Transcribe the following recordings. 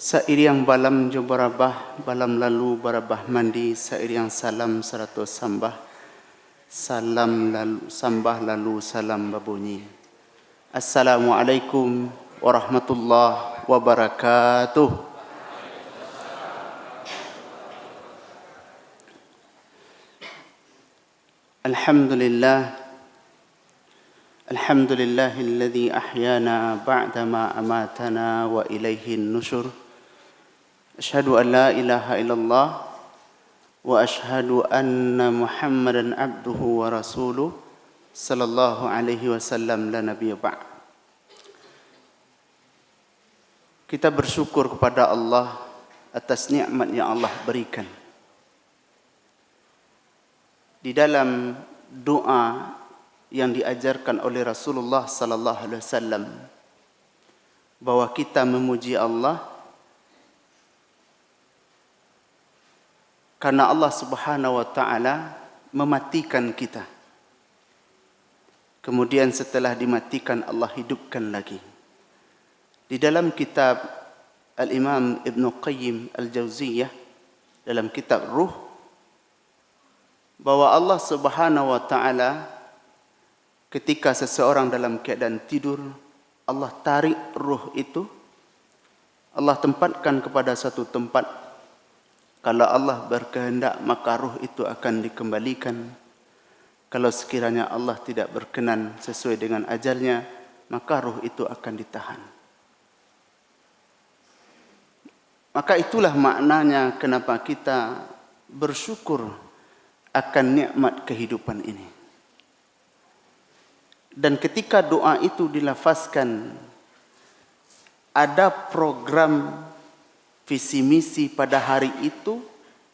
Sairiang balam jo barabah, balam lalu barabah mandi, sairiang salam seratus sambah, salam lalu sambah lalu salam babunyi. Assalamualaikum warahmatullahi wabarakatuh. Alhamdulillahilladzi ahyana ba'dama amatana wa ilaihin nusyur. Asyhadu an la ilaha illallah wa asyhadu anna Muhammadan abduhu wa rasuluh sallallahu alaihi wasallam la nabiyya ba'd. Kita bersyukur kepada Allah atas nikmat yang Allah berikan. Di dalam doa yang diajarkan oleh Rasulullah sallallahu alaihi wasallam bahwa kita memuji Allah karena Allah Subhanahu wa taala mematikan kita. Kemudian setelah dimatikan Allah hidupkan lagi. Di dalam kitab Al-Imam Ibn Qayyim Al-Jauziyah dalam kitab Ruh bahwa Allah Subhanahu wa taala ketika seseorang dalam keadaan tidur, Allah tarik ruh itu, Allah tempatkan kepada satu tempat. Kalau Allah berkehendak, maka ruh itu akan dikembalikan. Kalau sekiranya Allah tidak berkenan sesuai dengan ajalnya, maka ruh itu akan ditahan. Maka itulah maknanya kenapa kita bersyukur akan nikmat kehidupan ini. Dan ketika doa itu dilafazkan, ada program visi misi pada hari itu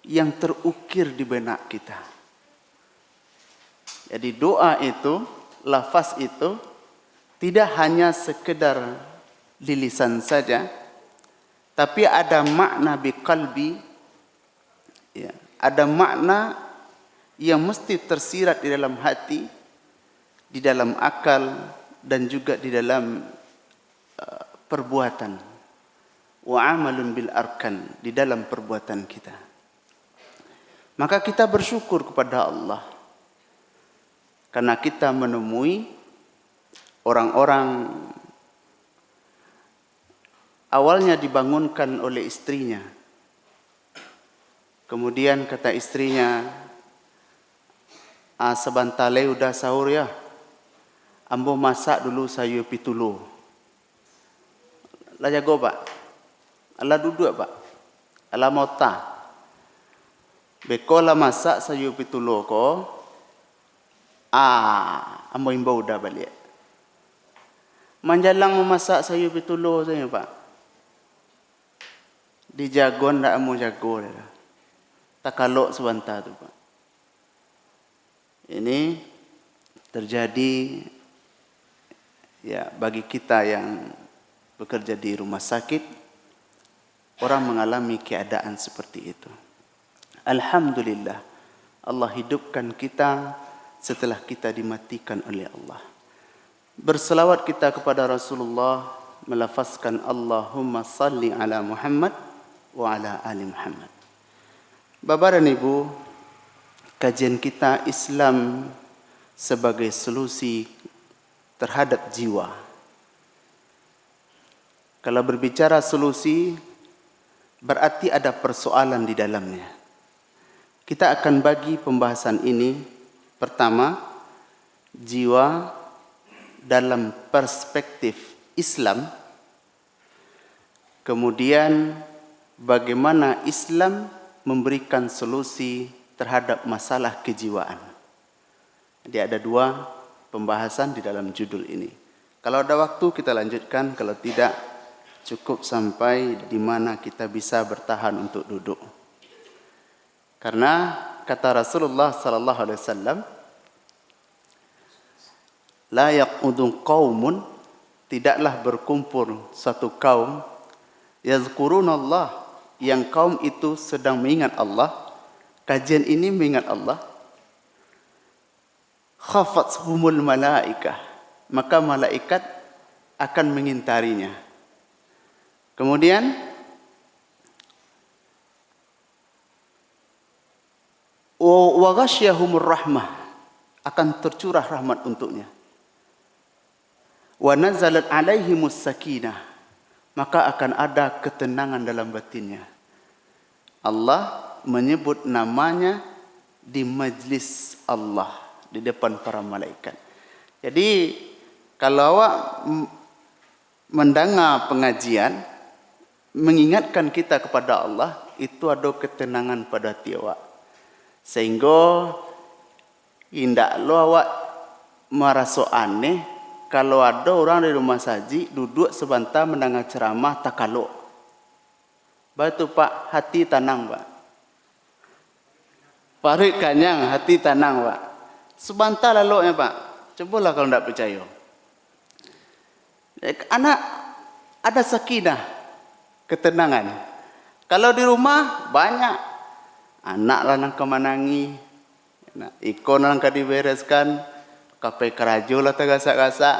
yang terukir di benak kita. Jadi doa itu, lafaz itu tidak hanya sekedar di lisan saja, tapi ada makna biqalbi, ya, ada makna yang mesti tersirat di dalam hati, di dalam akal, dan juga di dalam perbuatan. Wa amalun bil arkan, di dalam perbuatan kita. Maka kita bersyukur kepada Allah karena kita menemui orang-orang awalnya dibangunkan oleh istrinya. Kemudian kata istrinya, sebantale udah sahur ya, ambo masak dulu sayur pitulu. Lah jago pak. Allah duduk pak, Allah mota. Bekola masak sayur pitulu ko, amo imbau dah balik. Manjalang memasak sayur pitulu saya pak. Dijagon dah amo jago dah. Tak kalok sebentar tu pak. Ini terjadi ya bagi kita yang bekerja di rumah sakit. Orang mengalami keadaan seperti itu. Alhamdulillah, Allah hidupkan kita setelah kita dimatikan oleh Allah. Berselawat kita kepada Rasulullah, melafazkan Allahumma salli ala Muhammad wa ala ali Muhammad. Bapak dan Ibu, kajian kita Islam sebagai solusi terhadap jiwa. Kalau berbicara solusi, berarti ada persoalan di dalamnya. Kita akan bagi pembahasan ini. Pertama, jiwa dalam perspektif Islam. Kemudian, bagaimana Islam memberikan solusi terhadap masalah kejiwaan. Jadi ada dua pembahasan di dalam judul ini. Kalau ada waktu kita lanjutkan, kalau tidak cukup sampai di mana kita bisa bertahan untuk duduk. Karena kata Rasulullah sallallahu alaihi wasallam, la yaqudu qaumun, tidaklah berkumpul satu kaum, yazkuruna Allah, yang kaum itu sedang mengingat Allah, kajian ini mengingat Allah, khafathumul malaikah, maka malaikat akan mengintarinya. Kemudian wa ghasyahumur rahmah, akan tercurah rahmat untuknya. Wa nazalat alaihimus sakinah, maka akan ada ketenangan dalam batinnya. Allah menyebut namanya di majlis Allah, di depan para malaikat. Jadi kalau awak mendengar pengajian, mengingatkan kita kepada Allah, itu ada ketenangan pada hati awak. Sehingga indak lo awak merasa aneh kalau ada orang di rumah saji duduk sebentar mendengar ceramah tak kalok. Batu Pak, hati tenang Pak. Parit kanyang, hati tenang Pak. Sebentar laloknya Pak. Cobalah kalau tidak percaya. Anak ada sakinah, ketenangan. Kalau di rumah banyak anak lah nang kemanangi, ikon nang dibereskan, kapai kerajo lah tergasak-gasak.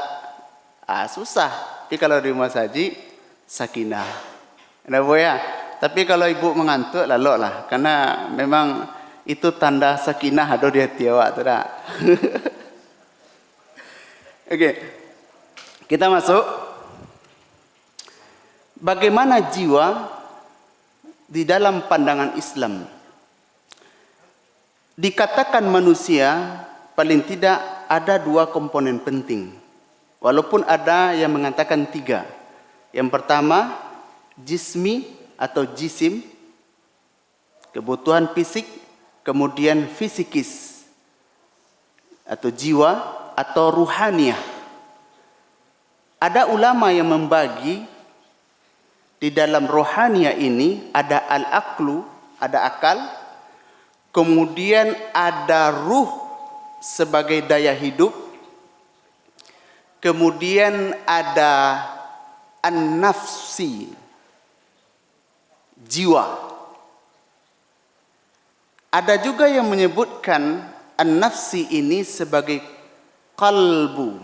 Susah. Tapi kalau di rumah saji sakinah. Ada boleh. Tapi kalau ibu mengantuk lalok lah, karena memang itu tanda sakinah ada di hati awak tu dah. Okey. Kita masuk. Bagaimana jiwa di dalam pandangan Islam? Dikatakan manusia paling tidak ada 2 komponen penting. Walaupun ada yang mengatakan 3. Yang pertama, jismi atau jisim, kebutuhan fisik, kemudian fisikis atau jiwa atau ruhaniyah. Ada ulama yang membagi di dalam rohania ini ada al-aqlu, ada akal, kemudian ada ruh sebagai daya hidup, kemudian ada an-nafsi, jiwa. Ada juga yang menyebutkan an-nafsi ini sebagai qalbu.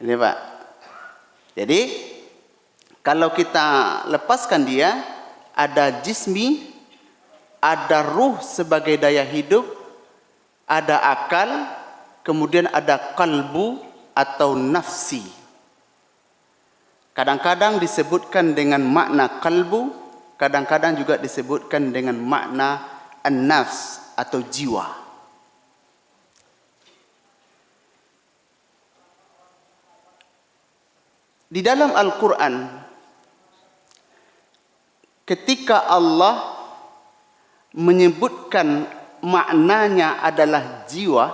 Ini Pak. Jadi kalau kita lepaskan dia, ada jismi, ada ruh sebagai daya hidup, ada akal, kemudian ada kalbu atau nafsi. Kadang-kadang disebutkan dengan makna kalbu, kadang-kadang juga disebutkan dengan makna an-nafs atau jiwa. Di dalam Al-Quran, ketika Allah menyebutkan maknanya adalah jiwa,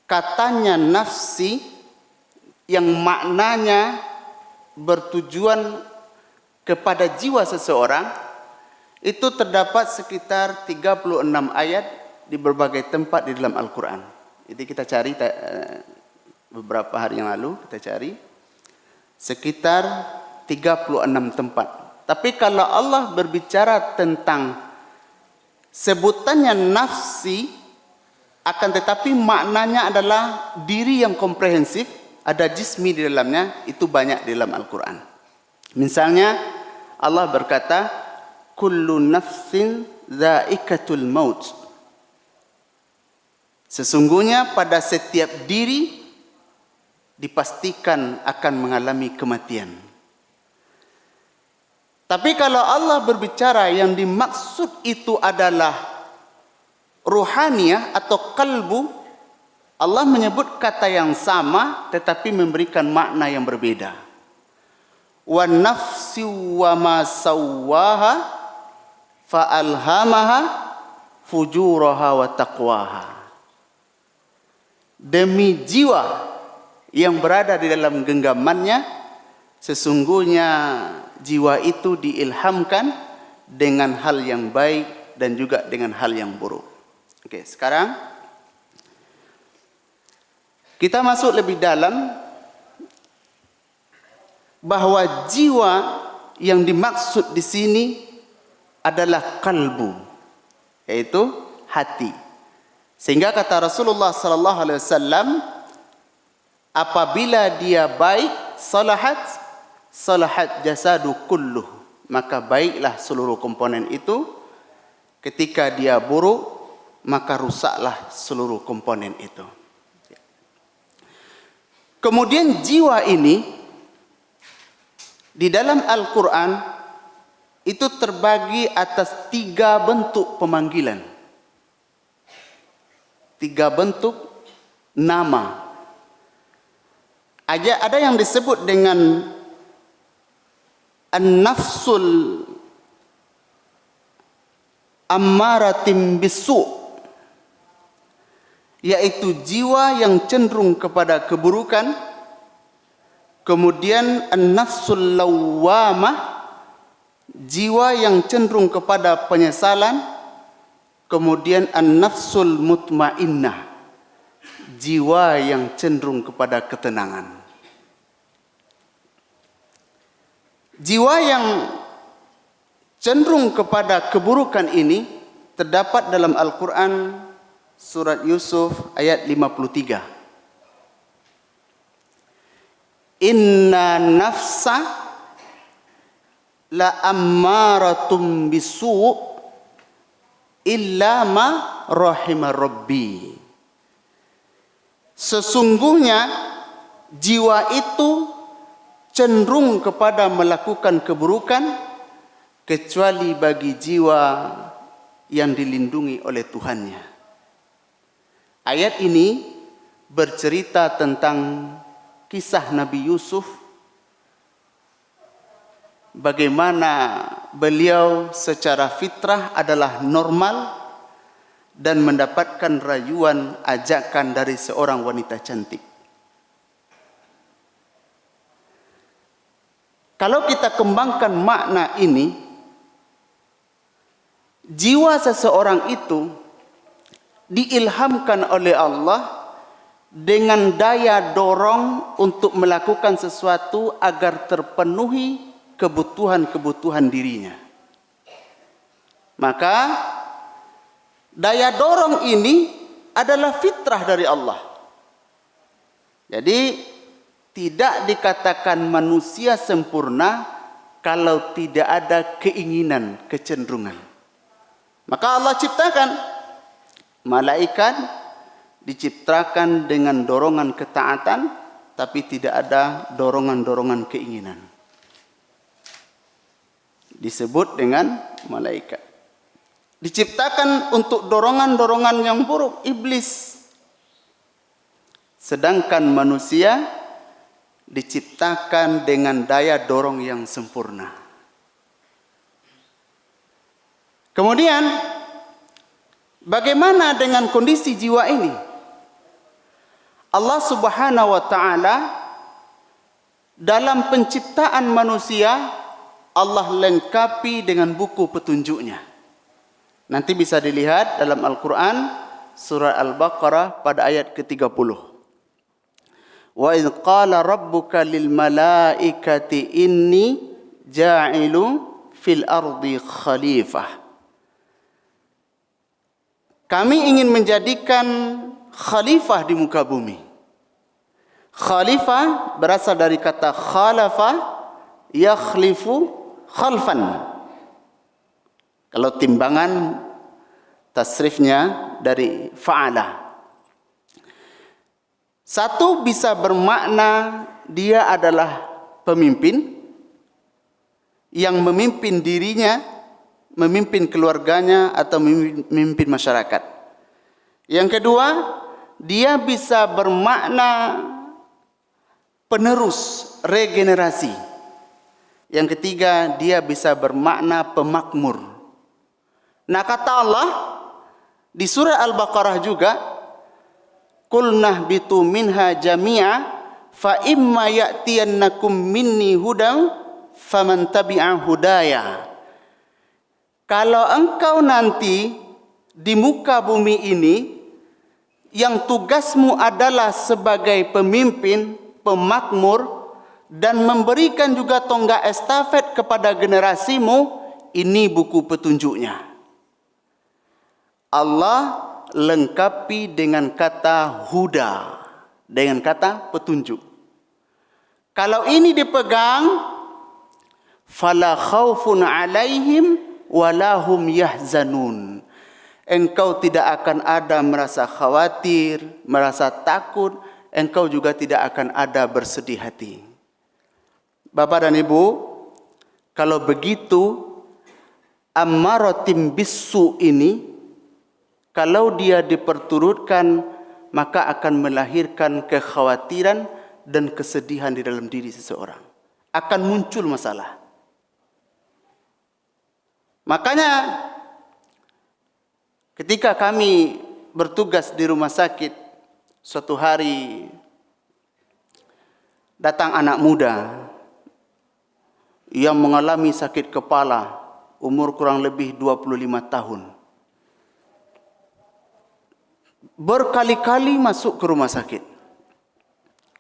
katanya nafsi yang maknanya bertujuan kepada jiwa seseorang, itu terdapat sekitar 36 ayat di berbagai tempat di dalam Al-Quran. Jadi kita cari beberapa hari yang lalu, kita cari sekitar 36 tempat. Tapi kalau Allah berbicara tentang sebutannya nafsi, akan tetapi maknanya adalah diri yang komprehensif, ada jismi di dalamnya, itu banyak di dalam Al-Quran. Misalnya Allah berkata, kullu nafsin dha'iqatul maut. Sesungguhnya pada setiap diri dipastikan akan mengalami kematian. Tapi kalau Allah berbicara yang dimaksud itu adalah ruhaniyah atau kalbu, Allah menyebut kata yang sama tetapi memberikan makna yang berbeda. Wa nafsi wa ma sawwaha fa alhamaha fujuraha wa taqwaha. Demi jiwa yang berada di dalam genggamannya, sesungguhnya jiwa itu diilhamkan dengan hal yang baik dan juga dengan hal yang buruk. Oke, sekarang kita masuk lebih dalam bahwa jiwa yang dimaksud di sini adalah kalbu, yaitu hati. Sehingga kata Rasulullah sallallahu alaihi wasallam, apabila dia baik, salahat jasadu kulluh, maka baiklah seluruh komponen itu. Ketika dia buruk, maka rusaklah seluruh komponen itu. Kemudian jiwa ini di dalam Al-Quran itu terbagi atas 3 bentuk pemanggilan, 3 bentuk nama. Ada yang disebut dengan an-nafsul ammaratim bisu', yaitu jiwa yang cenderung kepada keburukan. Kemudian an-nafsul lawwamah, jiwa yang cenderung kepada penyesalan. Kemudian an-nafsul mutmainnah, jiwa yang cenderung kepada ketenangan. Jiwa yang cenderung kepada keburukan ini terdapat dalam Al-Quran surat Yusuf ayat 53. Inna nafsa la ammaratum bisu' illa ma rahima rabbi. Sesungguhnya jiwa itu cenderung kepada melakukan keburukan kecuali bagi jiwa yang dilindungi oleh Tuhannya. Ayat ini bercerita tentang kisah Nabi Yusuf, bagaimana beliau secara fitrah adalah normal dan mendapatkan rayuan ajakan dari seorang wanita cantik. Kalau kita kembangkan makna ini, jiwa seseorang itu diilhamkan oleh Allah dengan daya dorong untuk melakukan sesuatu agar terpenuhi kebutuhan-kebutuhan dirinya. Maka daya dorong ini adalah fitrah dari Allah. Jadi tidak dikatakan manusia sempurna kalau tidak ada keinginan, kecenderungan. Maka Allah ciptakan malaikat, diciptakan dengan dorongan ketaatan, tapi tidak ada dorongan-dorongan keinginan. Disebut dengan malaikat. Diciptakan untuk dorongan-dorongan yang buruk, iblis. Sedangkan manusia diciptakan dengan daya dorong yang sempurna. Kemudian, bagaimana dengan kondisi jiwa ini? Allah Subhanahu wa taala dalam penciptaan manusia, Allah lengkapi dengan buku petunjuknya. Nanti bisa dilihat dalam Al-Quran surah Al-Baqarah pada ayat ke-30. Wa idh qala rabbuka lil malaikati inni ja'ilu fil ardi khalifah. Kami ingin menjadikan khalifah di muka bumi. Khalifah berasal dari kata khalafa, yakhlifu khalfan. Kalau timbangan tasrifnya dari fa'ala. Satu bisa bermakna dia adalah pemimpin yang memimpin dirinya, memimpin keluarganya atau memimpin masyarakat. Yang kedua, dia bisa bermakna penerus, regenerasi. Yang ketiga, dia bisa bermakna pemakmur. Nah, kata Allah di surah Al-Baqarah juga, qul nahbitu minha jami'a fa imma ya'tiyannakum minni hudan faman tabi'a hudaya. Kalau engkau nanti di muka bumi ini yang tugasmu adalah sebagai pemimpin, pemakmur, dan memberikan juga tonggak estafet kepada generasimu, ini buku petunjuknya. Allah lengkapi dengan kata huda, dengan kata petunjuk. Kalau ini dipegang, fala khaufun alaihim walahum yahzanun. Engkau tidak akan ada merasa khawatir, merasa takut, engkau juga tidak akan ada bersedih hati. Bapak dan Ibu, kalau begitu ammaratim bisu ini, kalau dia diperturutkan, maka akan melahirkan kekhawatiran dan kesedihan di dalam diri seseorang. Akan muncul masalah. Makanya ketika kami bertugas di rumah sakit, suatu hari datang anak muda yang mengalami sakit kepala, umur kurang lebih 25 tahun. Berkali-kali masuk ke rumah sakit.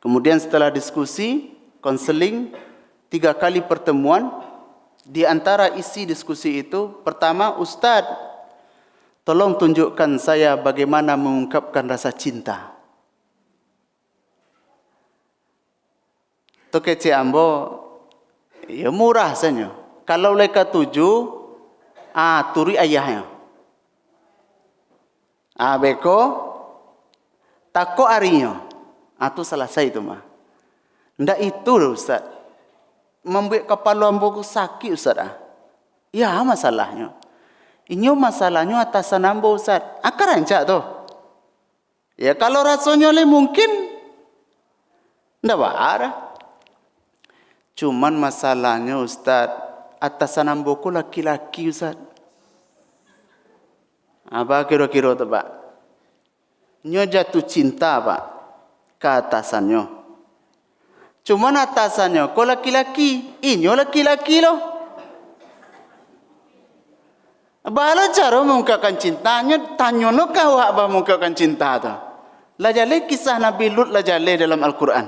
Kemudian setelah diskusi, konseling, 3 kali pertemuan, di antara isi diskusi itu, pertama, Ustaz, tolong tunjukkan saya bagaimana mengungkapkan rasa cinta. Tu kece ambo, ya murah saja. Kalau mereka tuju, turi ayahnya. Beko, tako arinya. Itu selesai itu mah. Ndak itu loh Ustaz. Membuat kepala ambo sakit Ustaz. Ya masalahnya. Ini masalahnya atasan ambo Ustaz. Akar rancak tu. Ya kalau rasanya le mungkin ndak ada. Cuman masalahnya Ustaz, atasan ambo ku laki-laki Ustaz. Apa kira-kira tu Pak? Nyo jatuh cinta Pak ke atasannya. Cuman atasannya ku laki-laki, inyo laki-laki loh. Bala cara mengungkapkan cintanya, tanya no kau apa mengungkapkan cinta tu. Lajale kisah Nabi Lut lajale dalam Al-Quran.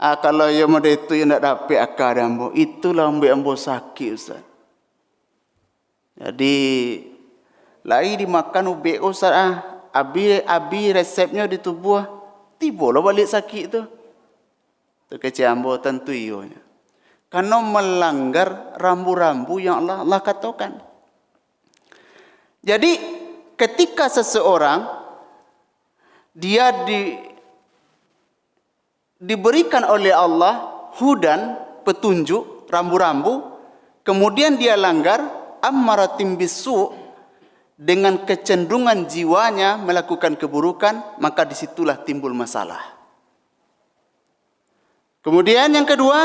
Kalau yang ada itu yang nak dapat akar ambo, itulah ambo sakit Ustaz. Jadi lagi dimakan ubek Ustaz abi resepnya di tubuh, tiba-lah balik sakit tu. Tu kecil ambo tentu iyonya. Karena melanggar rambu-rambu yang Allah katakan. Jadi ketika seseorang dia diberikan oleh Allah hudan, petunjuk, rambu-rambu, kemudian dia langgar ammaratim bisu, dengan kecenderungan jiwanya melakukan keburukan, maka disitulah timbul masalah. Kemudian yang kedua,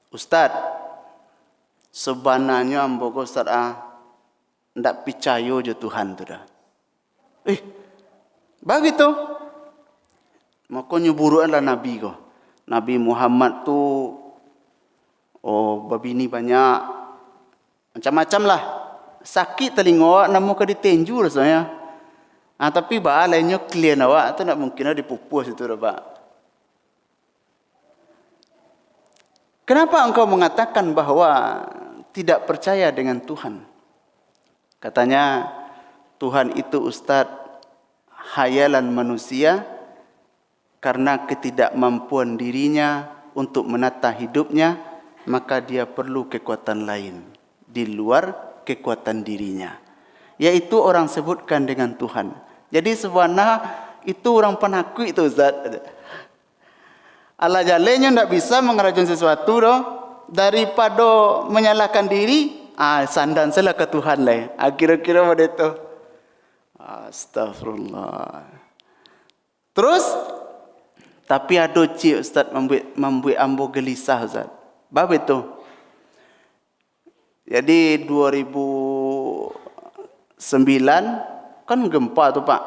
Ustaz, sebenarnya ambo Ustaz ndak percaya je Tuhan tu dah. Begitu. Makanya buruanlah Nabi ko. Nabi Muhammad tu babini banyak macam-macam lah. Sakit telinga awak namu ke ditenju rasanya. Tapi lainnya clear awak tu nak mungkin ada dipupus itu dah Pak. Kenapa engkau mengatakan bahawa tidak percaya dengan Tuhan? Katanya Tuhan itu Ustaz hayalan manusia karena ketidakmampuan dirinya untuk menata hidupnya, maka dia perlu kekuatan lain di luar kekuatan dirinya. Yaitu orang sebutkan dengan Tuhan. Jadi sebenarnya itu orang penakut itu Ustaz. Allah jalenya tidak bisa mengerjakan sesuatu doh, daripada menyalahkan diri, sandan salah ke Tuhan lah. Kira-kira pada itu. Astagfirullah. Terus, tapi ada cik Ustaz membuat ambo gelisah Ustaz. Bab itu. Jadi 2009 kan gempa tu Pak.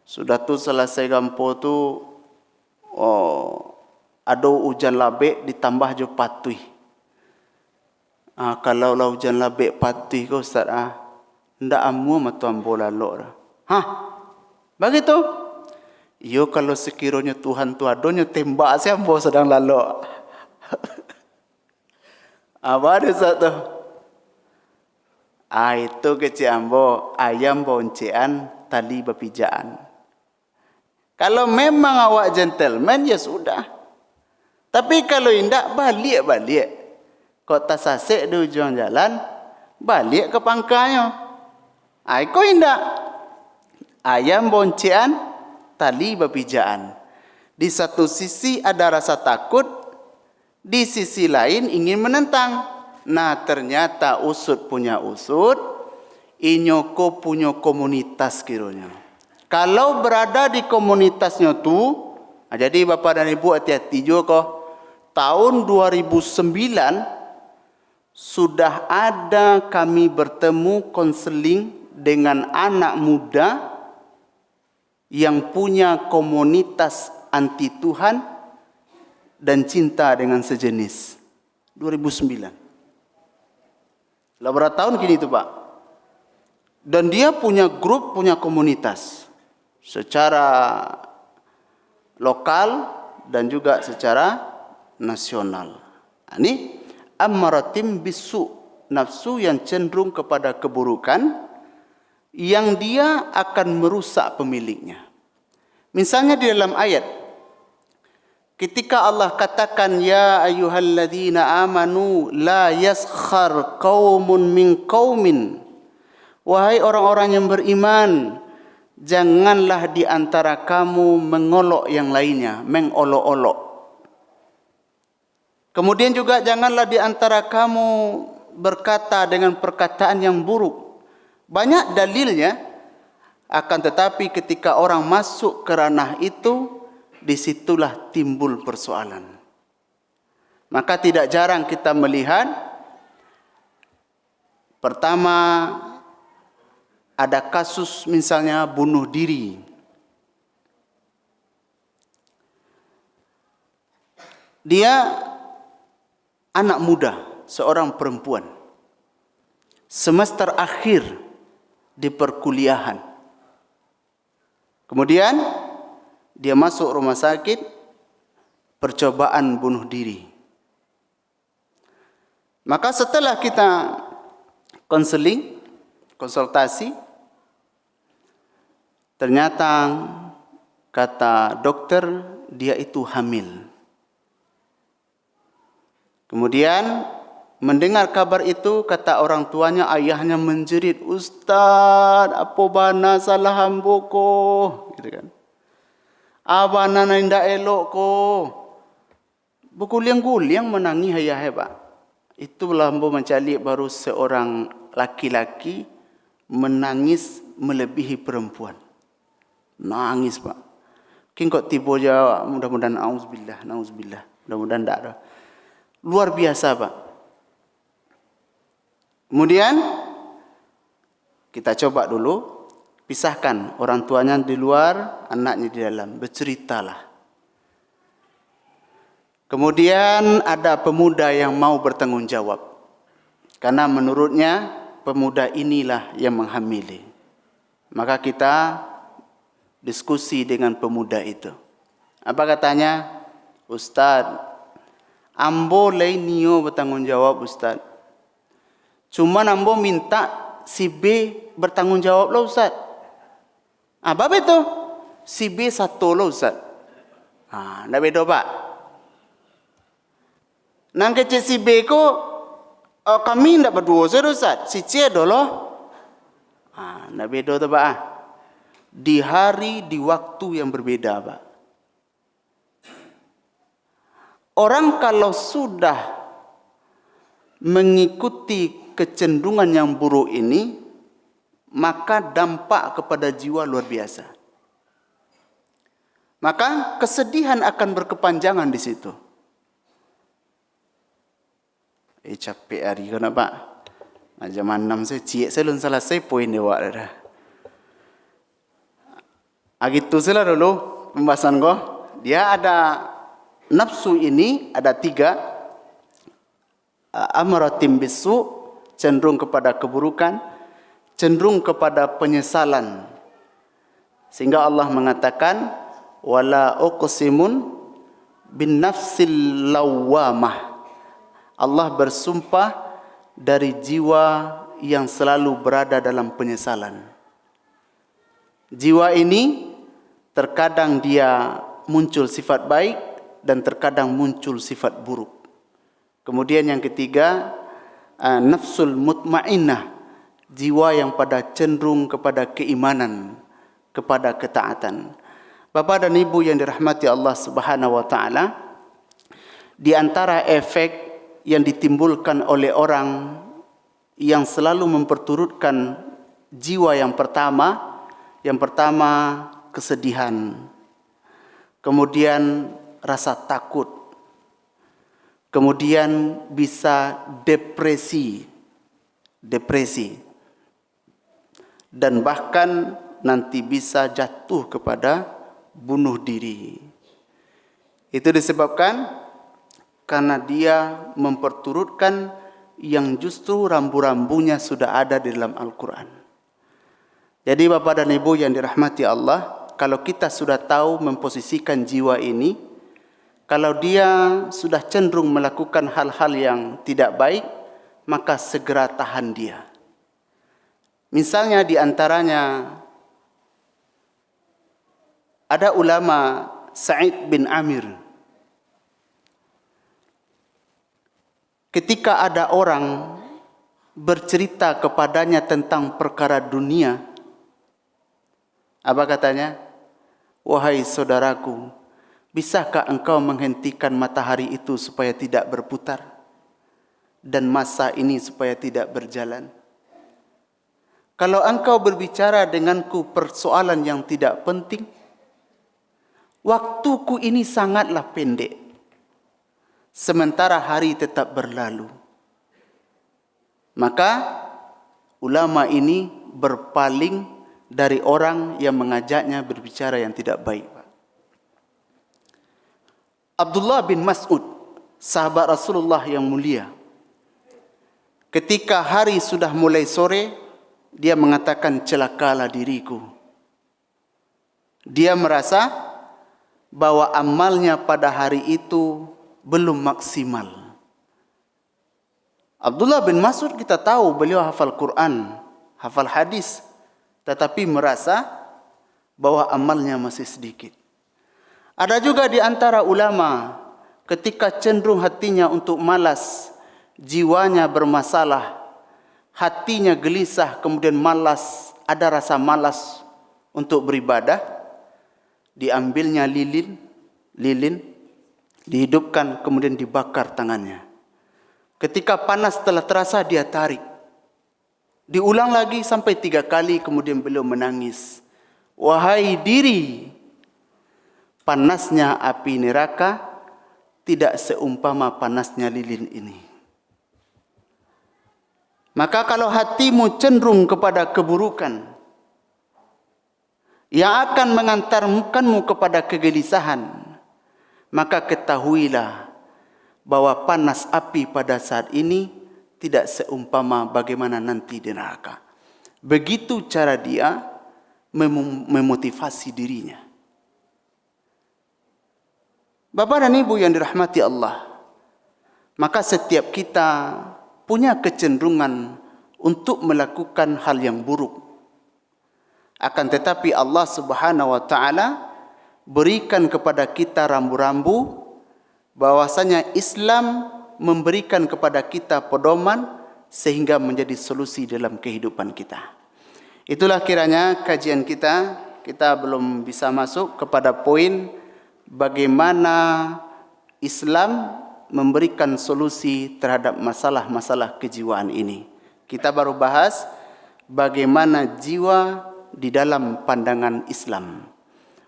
Sudah tu selesai gempa tu, ada hujan labik ditambah je patui. Kalau lah hujan labik patui ke Ustaz, ndak amu matuan bola lok dah. Begitu. Yo kalau sekiranya Tuhan tu adonyo tembak siapa sedang lalu. Apa ada satu? Itu kecil ambo ayam boncean tali bepijaan. Kalau memang awak gentleman ya sudah. Tapi kalau indak balik. Kau tak sasek di ujung jalan, balik ke pangkalnya. Kau indak. Ayam boncean tali bepijaan. Di satu sisi ada rasa takut, di sisi lain ingin menentang. Nah ternyata usut punya usut, inyoko punya komunitas kiranya. Kalau berada di komunitasnya tu, jadi Bapak dan Ibu hati-hati juga kok. Tahun 2009 sudah ada kami bertemu konseling dengan anak muda yang punya komunitas anti Tuhan dan cinta dengan sejenis. 2009. Berapa tahun kini itu Pak? Dan dia punya grup, punya komunitas. Secara lokal dan juga secara nasional. Ini ammaratim bisu, nafsu yang cenderung kepada keburukan, yang dia akan merusak pemiliknya. Misalnya di dalam ayat, ketika Allah katakan, ya ayyuhalladzina amanu la yaskhar qaumun min qaumin, wahai orang-orang yang beriman, janganlah di antara kamu mengolok yang lainnya, mengolok-olok. Kemudian juga janganlah di antara kamu berkata dengan perkataan yang buruk. Banyak dalilnya, akan tetapi ketika orang masuk ke ranah itu, disitulah timbul persoalan. Maka tidak jarang kita melihat, pertama ada kasus misalnya bunuh diri. Dia anak muda, seorang perempuan, semester akhir di perkuliahan. Kemudian dia masuk rumah sakit, percobaan bunuh diri. Maka setelah kita konsultasi, ternyata kata dokter dia itu hamil. Kemudian mendengar kabar itu, kata orang tuanya, ayahnya menjerit, Ustaz, apa bana salah hambo ko? Gitu kan. Abana ndak elok ko. Berguliang-guliang menangis ayah Pak. Itulah hambo mencari baru seorang laki-laki menangis melebihi perempuan. Nangis Pak. Mungkin kok tiba aja, mudah-mudahan auzubillah, mudah-mudahan tak ada. Luar biasa Pak. Kemudian kita coba dulu pisahkan orang tuanya di luar, anaknya di dalam, berceritalah. Kemudian ada pemuda yang mau bertanggung jawab, karena menurutnya pemuda inilah yang menghamili. Maka kita diskusi dengan pemuda itu. Apa katanya? Ustaz, ambo lain nio bertanggung jawab Ustaz. Cuma ambo minta si B bertanggung jawab lah Ustaz. Apa itu? Si B satu lah Ustaz. Ndak beda Pak. Nang kecil si B ko kami ndak berdua Ustaz. Si C dolo. Ndak beda tu Pak. Di hari, di waktu yang berbeda Pak. Orang kalau sudah mengikuti kecenderungan yang buruk ini, maka dampak kepada jiwa luar biasa. Maka kesedihan akan berkepanjangan di situ. Capek hari kan Pak. Jam 6 saya cik saya belum selesai poin dia buat dah. Gitu salah dulu pembahasan kau. Dia ada nafsu ini ada 3. Amaratim bisu, cenderung kepada keburukan, cenderung kepada penyesalan. Sehingga Allah mengatakan, wala uqsimun bin nafsil lawwamah. Allah bersumpah dari jiwa yang selalu berada dalam penyesalan. Jiwa ini terkadang dia muncul sifat baik dan terkadang muncul sifat buruk. Kemudian yang ketiga, nafsul mutmainnah, jiwa yang pada cenderung kepada keimanan, kepada ketaatan. Bapak dan Ibu yang dirahmati Allah Subhanahu wa taala, di antara efek yang ditimbulkan oleh orang yang selalu memperturutkan jiwa yang pertama kesedihan, kemudian rasa takut, kemudian bisa depresi, dan bahkan nanti bisa jatuh kepada bunuh diri. Itu disebabkan karena dia memperturutkan yang justru rambu-rambunya sudah ada di dalam Al-Quran. Jadi Bapak dan Ibu yang dirahmati Allah, kalau kita sudah tahu memposisikan jiwa ini, kalau dia sudah cenderung melakukan hal-hal yang tidak baik, maka segera tahan dia. Misalnya di antaranya ada ulama Sa'id bin Amir. Ketika ada orang bercerita kepadanya tentang perkara dunia, apa katanya? Wahai saudaraku, bisakah engkau menghentikan matahari itu supaya tidak berputar? Dan masa ini supaya tidak berjalan? Kalau engkau berbicara denganku persoalan yang tidak penting, waktuku ini sangatlah pendek, sementara hari tetap berlalu. Maka ulama ini berpaling dari orang yang mengajaknya berbicara yang tidak baik. Abdullah bin Mas'ud, sahabat Rasulullah yang mulia, ketika hari sudah mulai sore, dia mengatakan, celakalah diriku. Dia merasa bahwa amalnya pada hari itu belum maksimal. Abdullah bin Mas'ud kita tahu beliau hafal Quran, hafal hadis, tetapi merasa bahwa amalnya masih sedikit. Ada juga di antara ulama ketika cenderung hatinya untuk malas, jiwanya bermasalah, hatinya gelisah, kemudian malas, ada rasa malas untuk beribadah, diambilnya lilin, dihidupkan, kemudian dibakar tangannya. Ketika panas telah terasa, dia tarik. Diulang lagi sampai 3 kali, kemudian beliau menangis. Wahai diri, panasnya api neraka tidak seumpama panasnya lilin ini. Maka kalau hatimu cenderung kepada keburukan yang akan mengantarkanmu kepada kegelisahan, maka ketahuilah bahwa panas api pada saat ini tidak seumpama bagaimana nanti di neraka. Begitu cara dia memotivasi dirinya. Bapak dan Ibu yang dirahmati Allah, maka setiap kita punya kecenderungan untuk melakukan hal yang buruk. Akan tetapi Allah Subhanahu wa taala berikan kepada kita rambu-rambu bahwasanya Islam memberikan kepada kita pedoman sehingga menjadi solusi dalam kehidupan kita. Itulah kiranya kajian kita. Kita belum bisa masuk kepada poin bagaimana Islam memberikan solusi terhadap masalah-masalah kejiwaan ini. Kita baru bahas bagaimana jiwa di dalam pandangan Islam.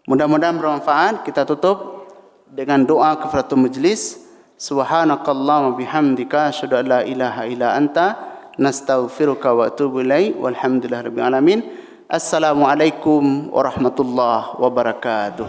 Mudah-mudahan bermanfaat. Kita tutup dengan doa kafaratul majlis. Subhanakallahumma bihamdika asyhadu an la ilaha illa anta nastaghfiruka wa atubu ilaik. Walhamdulillahirabbil alamin. Assalamualaikum warahmatullahi wabarakatuh.